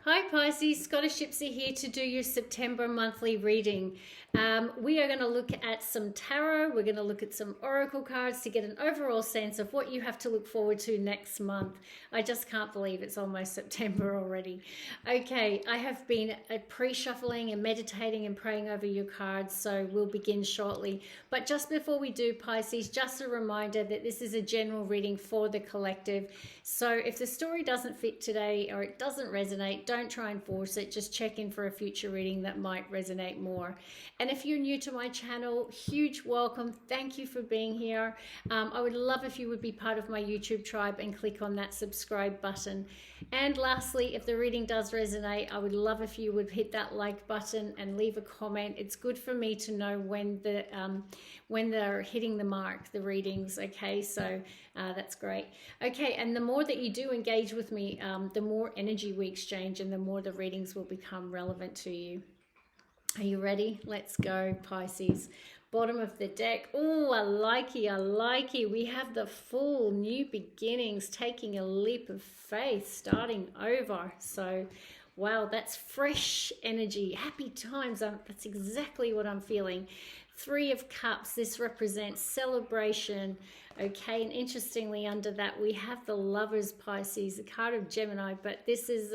Hi Pisces, Scottish Gypsy here to do your September monthly reading. We are going to look at some tarot, we're going to look at some oracle cards to get an overall sense of what you have to look forward to next month. I just can't believe it's almost September already. Okay, I have been pre-shuffling and meditating and praying over your cards, so we'll begin shortly. But just before we do, Pisces, just a reminder that this is a general reading for the collective. So if the story doesn't fit today or it doesn't resonate, don't try and force it. Just check in for a future reading that might resonate more. And if you're new to my channel, huge welcome. Thank you for being here. I would love if you would be part of my YouTube tribe and click on that subscribe button. And lastly, if the reading does resonate, I would love if you would hit that like button and leave a comment. It's good for me to know when they're hitting the mark, the readings. Okay, so that's great. Okay, and the more that you do engage with me, the more energy we exchange and the more the readings will become relevant to you. Are you ready? Let's go, Pisces. Bottom of the deck. Oh, I like it. We have the full new beginnings, taking a leap of faith, starting over. So, wow, that's fresh energy. Happy times. That's exactly what I'm feeling. Three of Cups. This represents celebration. Okay, and interestingly, under that, we have the Lovers, Pisces, the card of Gemini. But this is,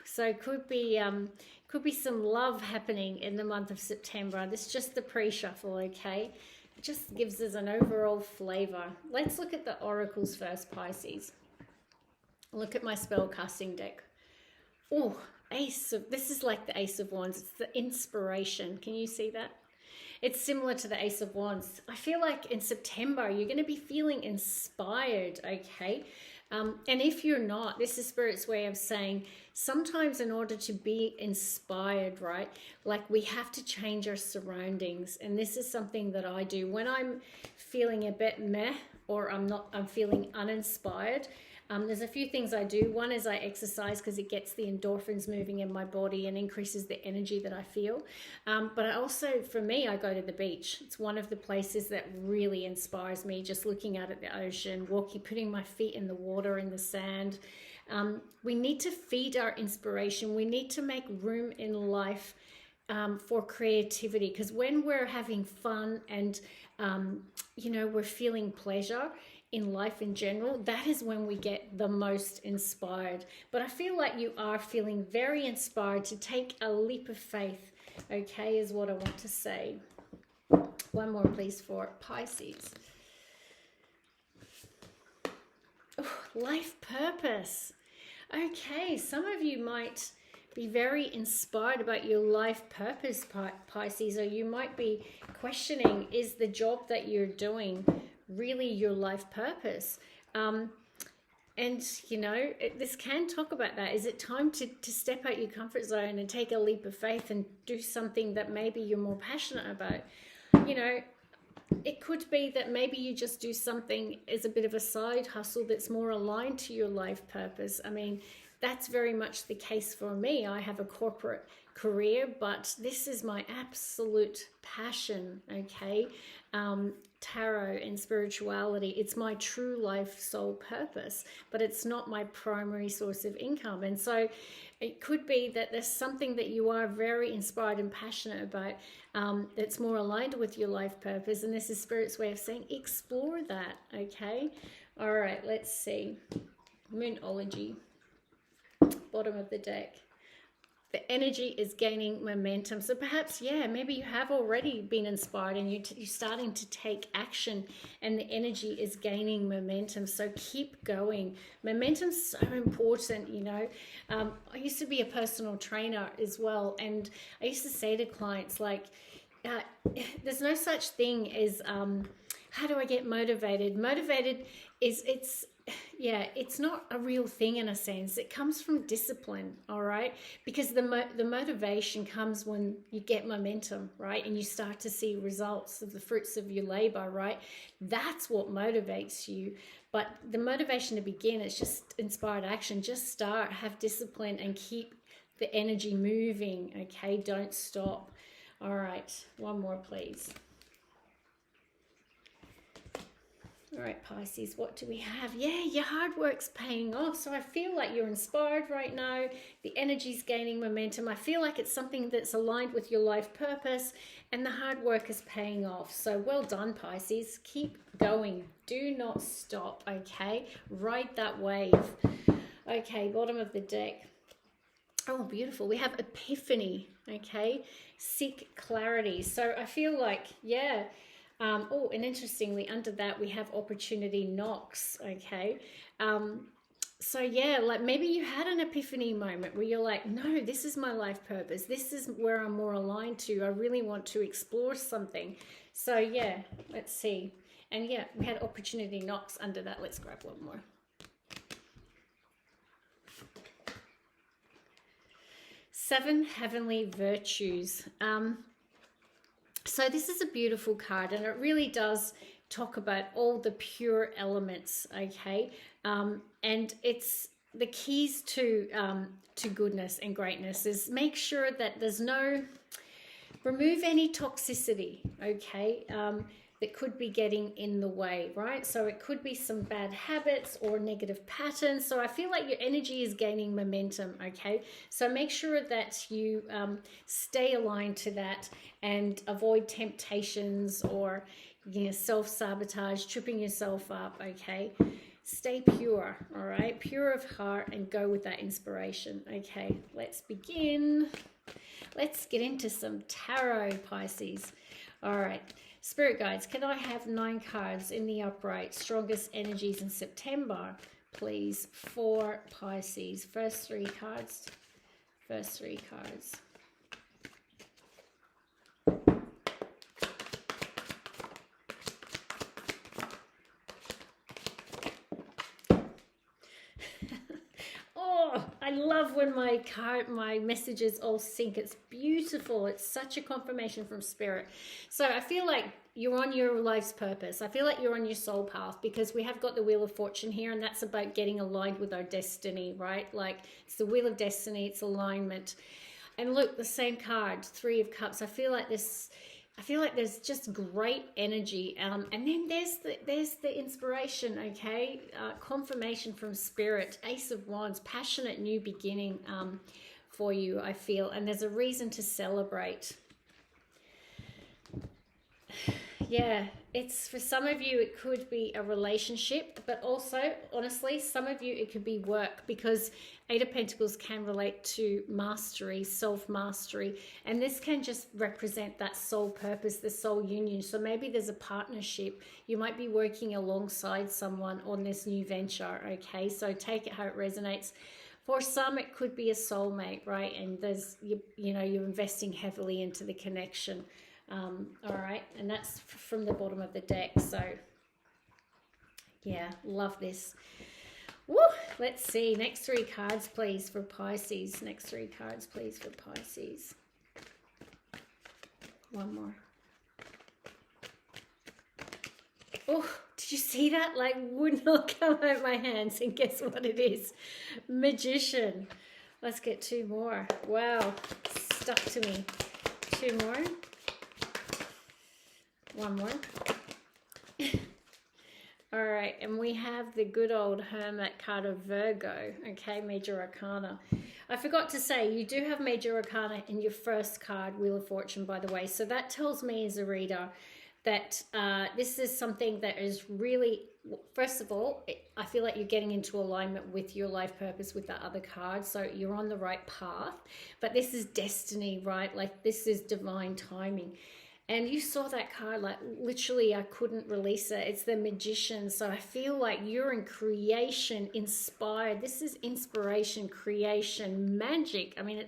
so could be some love happening in the month of September. This is just the pre-shuffle, okay? It just gives us an overall flavor. Let's look at the oracles first, Pisces. Look at my spell casting deck. Oh, this is like the Ace of Wands. It's the inspiration. Can you see that? It's similar to the Ace of Wands. I feel like in September, you're going to be feeling inspired, okay? And if you're not, this is Spirit's way of saying sometimes in order to be inspired, right? Like we have to change our surroundings. And this is something that I do when I'm feeling a bit meh or I'm feeling uninspired. There's a few things I do. One is I exercise because it gets the endorphins moving in my body and increases the energy that I feel. But I also, for me, I go to the beach. It's one of the places that really inspires me, just looking out at the ocean, putting my feet in the water, in the sand. We need to feed our inspiration. We need to make room in life for creativity, because when we're having fun and, we're feeling pleasure in life in general, that is when we get the most inspired. But I feel like you are feeling very inspired to take a leap of faith, okay, is what I want to say. One more, please, for Pisces. Oh, life purpose. Okay, some of you might be very inspired about your life purpose, Pisces, or you might be questioning, is the job that you're doing really your life purpose? This can talk about that. Is it time to step out your comfort zone and take a leap of faith and do something that maybe you're more passionate about? It could be that maybe you just do something as a bit of a side hustle that's more aligned to your life purpose. I mean, that's very much the case for me. I have a corporate career, but this is my absolute passion, okay? Tarot and spirituality, it's my true life soul purpose, but it's not my primary source of income. And so it could be that there's something that you are very inspired and passionate about that's more aligned with your life purpose, and this is Spirit's way of saying explore that, okay? All right, let's see. Moonology, bottom of the deck. The energy is gaining momentum. So perhaps, maybe you have already been inspired and you're starting to take action and the energy is gaining momentum. So keep going. Momentum's so important, I used to be a personal trainer as well. And I used to say to clients, like, there's no such thing as, how do I get motivated? Motivated is, it's not a real thing in a sense. It comes from discipline, all right? Because the motivation comes when you get momentum, right? And you start to see results of the fruits of your labor, right? That's what motivates you. But the motivation to begin is just inspired action. Just start, have discipline, and keep the energy moving, okay? Don't stop. All right, one more, please. All right, Pisces, what do we have? Yeah, your hard work's paying off. So I feel like you're inspired right now. The energy's gaining momentum. I feel like it's something that's aligned with your life purpose, and the hard work is paying off. So well done, Pisces. Keep going. Do not stop, okay? Ride that wave. Okay, bottom of the deck. Oh, beautiful. We have epiphany, okay? Seek clarity. So I feel like, yeah. Oh, and interestingly, under that, we have opportunity knocks, okay? So yeah, like maybe you had an epiphany moment where you're like, no, this is my life purpose. This is where I'm more aligned to. I really want to explore something. So yeah, let's see. And yeah, we had opportunity knocks under that. Let's grab one more. Seven heavenly virtues. So this is a beautiful card, and it really does talk about all the pure elements, okay? And it's the keys to goodness and greatness is make sure that there's no, remove any toxicity, okay? That could be getting in the way, right? So it could be some bad habits or negative patterns. So I feel like your energy is gaining momentum, okay? So make sure that you stay aligned to that and avoid temptations or, you know, self-sabotage, tripping yourself up, okay? Stay pure, all right? Pure of heart, and go with that inspiration, okay? Let's begin. Let's get into some tarot, Pisces. All right. Spirit guides, can I have 9 cards in the upright? Strongest energies in September, please, for Pisces. First 3 cards. First 3 cards. Oh, I love when my messages all sync. It's beautiful. It's such a confirmation from Spirit. So I feel like you're on your life's purpose. I feel like you're on your soul path, because we have got the Wheel of Fortune here, and that's about getting aligned with our destiny, right? Like it's the Wheel of Destiny, it's alignment. And look, the same card, 3 of Cups. I feel like there's just great energy, and then there's the inspiration, okay? Confirmation from Spirit, Ace of Wands, passionate new beginning for you, I feel, and there's a reason to celebrate. Yeah, it's for some of you it could be a relationship, but also honestly some of you it could be work, because 8 of Pentacles can relate to mastery, self-mastery, and this can just represent that soul purpose, the soul union. So maybe there's a partnership. You might be working alongside someone on this new venture, okay? So take it how it resonates. For some, it could be a soulmate, right? And there's, you know, you're investing heavily into the connection. All right, and that's from the bottom of the deck. So yeah, love this. Woo! Let's see, next 3 cards please for Pisces. Next 3 cards please for Pisces. One more. Oh, did you see that? Like, would not come out my hands, and guess what it is? Magician. Let's get 2 more. Wow, stuck to me. 2 more. 1 more. All right, and we have the good old Hermit card of Virgo, okay, Major Arcana. I forgot to say, you do have Major Arcana in your first card, Wheel of Fortune, by the way. So that tells me as a reader that this is something that is really, first of all, I feel like you're getting into alignment with your life purpose with that other card. So you're on the right path, but this is destiny, right? Like this is divine timing. And you saw that card, like literally I couldn't release it. It's the Magician. So I feel like you're in creation, inspired. This is inspiration, creation, magic. I mean,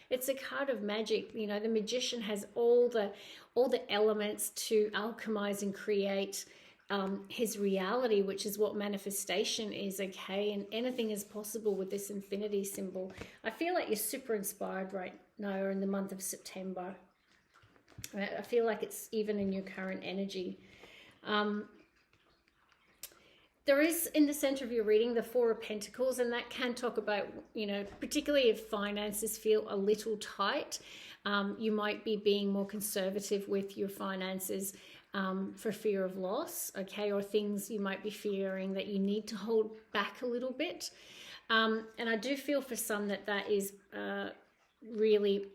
it's a card of magic. You know, the Magician has all the elements to alchemize and create his reality, which is what manifestation is, okay? And anything is possible with this infinity symbol. I feel like you're super inspired right now in the month of September. I feel like it's even in your current energy. There is in the center of your reading the 4 of Pentacles, and that can talk about, you know, particularly if finances feel a little tight, you might be being more conservative with your finances. for fear of loss, okay, or things you might be fearing that you need to hold back a little bit. And I do feel for some that is really,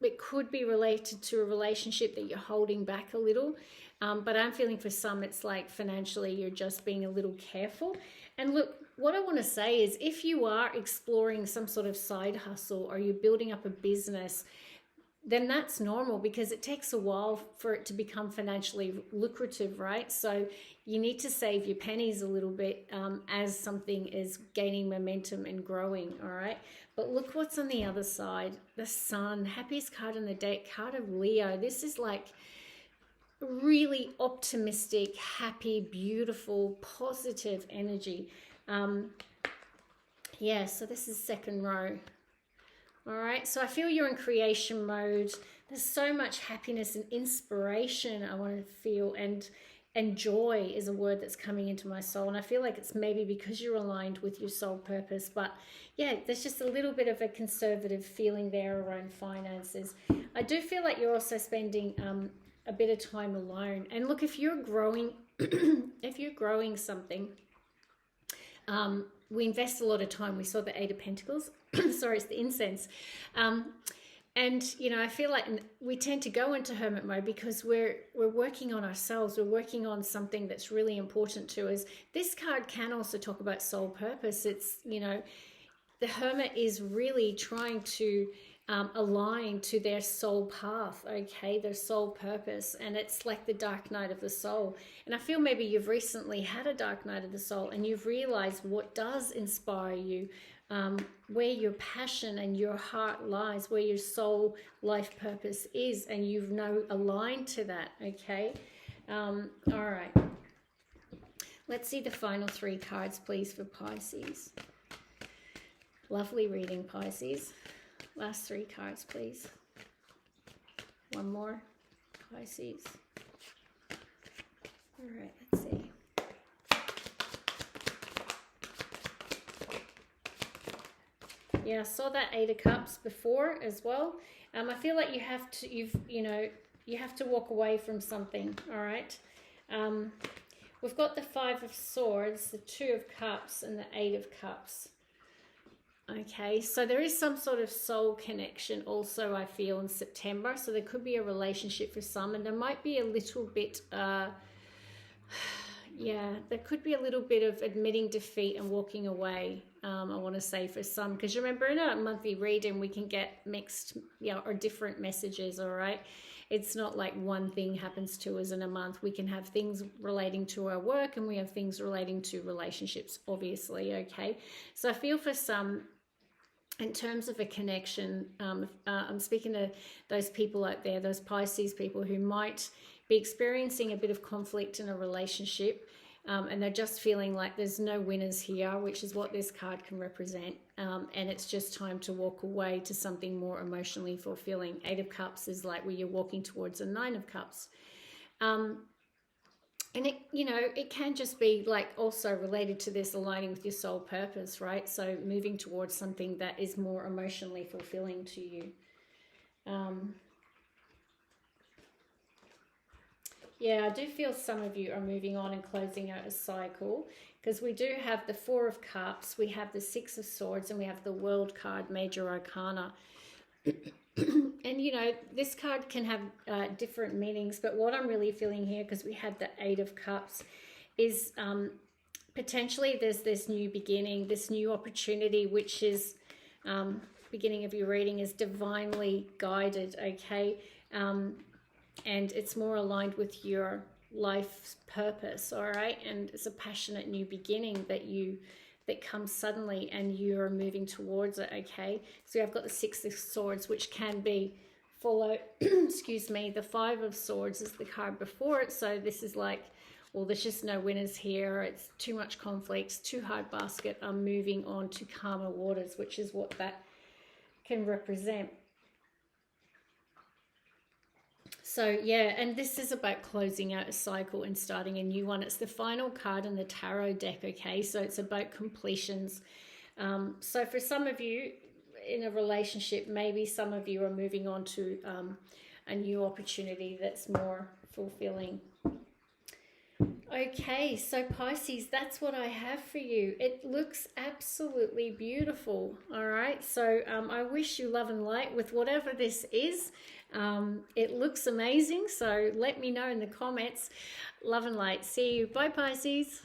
it could be related to a relationship that you're holding back a little. But I'm feeling for some, it's like financially, you're just being a little careful. And look, what I want to say is if you are exploring some sort of side hustle or you're building up a business, then that's normal because it takes a while for it to become financially lucrative, right? So you need to save your pennies a little bit as something is gaining momentum and growing, all right? But look what's on the other side. The Sun, happiest card in the deck, card of Leo. This is like really optimistic, happy, beautiful, positive energy. Yeah, so this is second row. All right, so I feel you're in creation mode. There's so much happiness and inspiration I want to feel, and joy is a word that's coming into my soul. And I feel like it's maybe because you're aligned with your soul purpose. But yeah, there's just a little bit of a conservative feeling there around finances. I do feel like you're also spending a bit of time alone. And look, if you're growing, if you're growing something, we invest a lot of time. We saw the Eight of Pentacles. Sorry, it's the incense. And, you know, I feel like we tend to go into hermit mode because we're working on ourselves. We're working on something that's really important to us. This card can also talk about soul purpose. It's, you know, the hermit is really trying to align to their soul path, okay, their soul purpose. And it's like the dark night of the soul. And I feel maybe you've recently had a dark night of the soul and you've realized what does inspire you, where your passion and your heart lies, where your soul life purpose is, and you've now aligned to that, okay? All right. Let's see the final three cards, please, for Pisces. Lovely reading, Pisces. Last three cards, please. One more, Pisces. All right, let's see. Yeah, I saw that Eight of Cups before as well. I feel like you have to, you have to walk away from something, all right? We've got the Five of Swords, the Two of Cups, and the Eight of Cups. Okay, so there is some sort of soul connection also, I feel, in September. So there could be a relationship for some, and there might be a little bit, yeah, there could be a little bit of admitting defeat and walking away, I want to say, for some. Because remember, in a monthly reading, we can get mixed, or different messages, all right? It's not like one thing happens to us in a month. We can have things relating to our work, and we have things relating to relationships, obviously, okay? So I feel for some, in terms of a connection, I'm speaking to those people out there, those Pisces people who might be experiencing a bit of conflict in a relationship, and they're just feeling like there's no winners here, which is what this card can represent, and it's just time to walk away to something more emotionally fulfilling. Eight of Cups is like where you're walking towards a Nine of Cups. And it, it can just be like also related to this aligning with your soul purpose, right? So moving towards something that is more emotionally fulfilling to you. Yeah, I do feel some of you are moving on and closing out a cycle, because we do have the Four of Cups, we have the Six of Swords, and we have the World card, Major Arcana. And, this card can have different meanings, but what I'm really feeling here, because we had the Eight of Cups, is potentially there's this new beginning, this new opportunity, which is, beginning of your reading, is divinely guided, okay? And it's more aligned with your life's purpose, all right? And it's a passionate new beginning that comes suddenly, and you're moving towards it, okay? So I've got the Six of Swords, which can be follow, excuse me, the Five of Swords is the card before it. So this is like, well, there's just no winners here. It's too much conflict, too hard basket. I'm moving on to calmer waters, which is what that can represent. So yeah, and this is about closing out a cycle and starting a new one. It's the final card in the tarot deck, okay? So it's about completions. So for some of you in a relationship, maybe some of you are moving on to a new opportunity that's more fulfilling. Okay, so Pisces, that's what I have for you. It looks absolutely beautiful. All right, so I wish you love and light with whatever this is. It looks amazing, so let me know in the comments. Love and light. See you. Bye, Pisces.